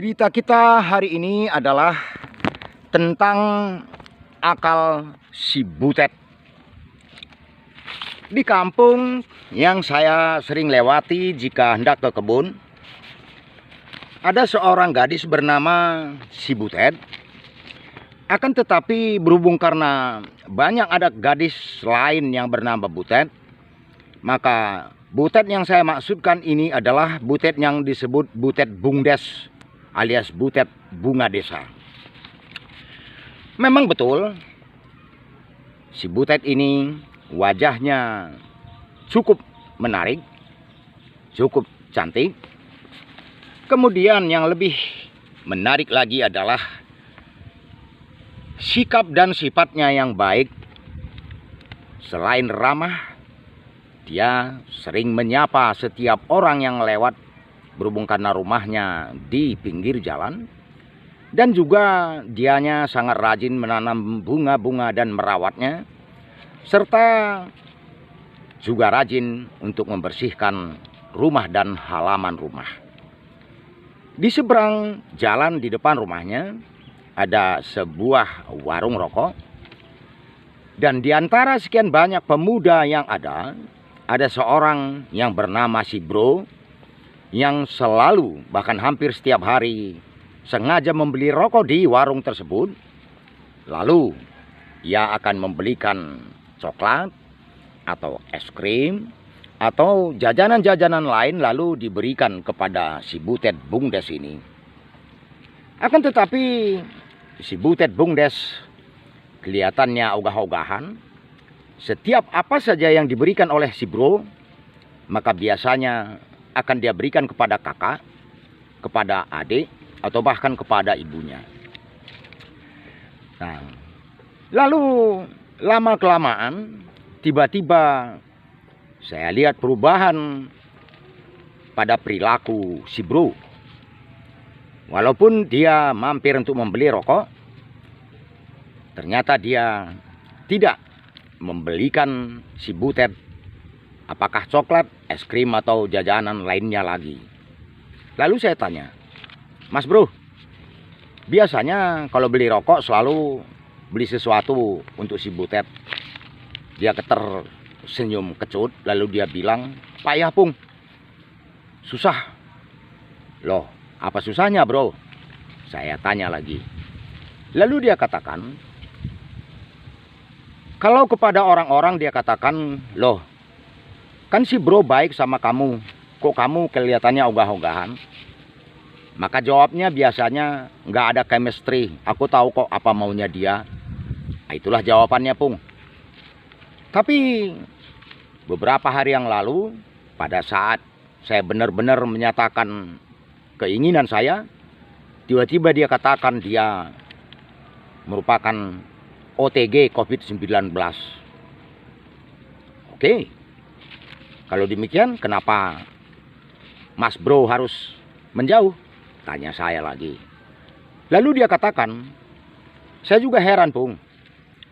Cerita kita hari ini adalah tentang akal si butet. Di kampung yang saya sering lewati jika hendak ke kebun, ada seorang gadis bernama si butet. Akan tetapi berhubung karena banyak ada gadis lain yang bernama butet, maka butet yang saya maksudkan ini adalah butet yang disebut butet bungdes alias butet bunga desa. Memang betul, si butet ini wajahnya cukup menarik, cukup cantik. Kemudian yang lebih menarik lagi adalah sikap dan sifatnya yang baik. Selain ramah, dia sering menyapa setiap orang yang lewat, berhubung karena rumahnya di pinggir jalan. Dan juga dianya sangat rajin menanam bunga-bunga dan merawatnya, serta juga rajin untuk membersihkan rumah dan halaman rumah. Di seberang jalan di depan rumahnya ada sebuah warung rokok. Dan di antara sekian banyak pemuda yang ada seorang yang bernama si Bro, yang selalu bahkan hampir setiap hari sengaja membeli rokok di warung tersebut. Lalu ia akan membelikan coklat atau es krim atau jajanan-jajanan lain, lalu diberikan kepada si butet bungdes ini. Akan tetapi si butet bungdes kelihatannya ogah-ogahan. Setiap apa saja yang diberikan oleh si Bro, maka biasanya akan dia berikan kepada kakak, kepada adik, atau bahkan kepada ibunya. Nah, lalu lama-kelamaan tiba-tiba saya lihat perubahan pada perilaku si Bro. Walaupun dia mampir untuk membeli rokok, ternyata dia tidak membelikan si butet apakah coklat, es krim, atau jajanan lainnya lagi. Lalu saya tanya, "Mas Bro, biasanya kalau beli rokok selalu beli sesuatu untuk si butet?" Dia tersenyum kecut, lalu dia bilang, "Payah Pung, susah." "Loh, apa susahnya Bro?" Saya tanya lagi. Lalu dia katakan, kalau kepada orang-orang dia katakan, "Loh, kan si Bro baik sama kamu, kok kamu kelihatannya ogah-ogahan?" Maka jawabnya biasanya, "Nggak ada chemistry, aku tahu kok apa maunya dia." Nah, itulah jawabannya Pung. Tapi beberapa hari yang lalu, pada saat saya benar-benar menyatakan keinginan saya, tiba-tiba dia katakan dia merupakan OTG COVID-19. Oke, kalau demikian kenapa Mas Bro harus menjauh? Tanya saya lagi. Lalu dia katakan, "Saya juga heran Pung,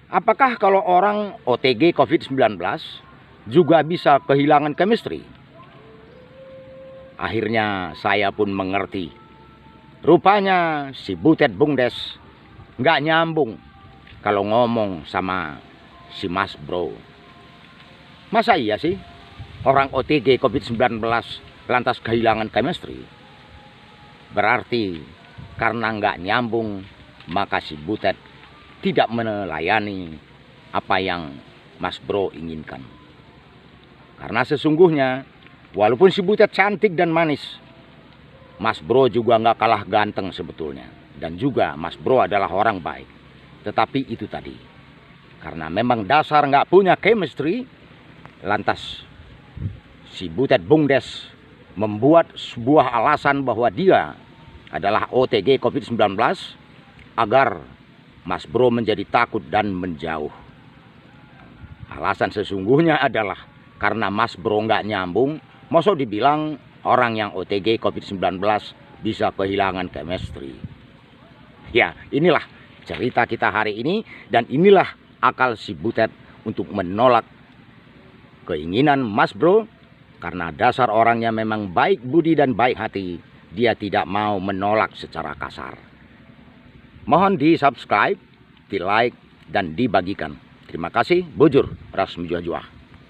apakah kalau orang OTG COVID-19 juga bisa kehilangan chemistry?" Akhirnya saya pun mengerti. Rupanya si butet bungdes nggak nyambung kalau ngomong sama si Mas Bro. Masa iya sih orang OTG COVID-19 lantas kehilangan chemistry? Berarti karena nggak nyambung, maka si butet tidak melayani apa yang Mas Bro inginkan. Karena sesungguhnya walaupun si butet cantik dan manis, Mas Bro juga nggak kalah ganteng sebetulnya. Dan juga Mas Bro adalah orang baik. Tetapi itu tadi, karena memang dasar nggak punya chemistry, lantas si butet bungdes membuat sebuah alasan bahwa dia adalah OTG COVID-19 agar Mas Bro menjadi takut dan menjauh. Alasan sesungguhnya adalah karena Mas Bro nggak nyambung. Masa dibilang orang yang OTG COVID-19 bisa kehilangan chemistry? Ya, inilah cerita kita hari ini, dan inilah akal si butet untuk menolak keinginan Mas Bro, karena dasar orangnya memang baik budi dan baik hati, dia tidak mau menolak secara kasar. Mohon di-subscribe, di-like, dan dibagikan. Terima kasih, Bujur Ras Mujua-Jua.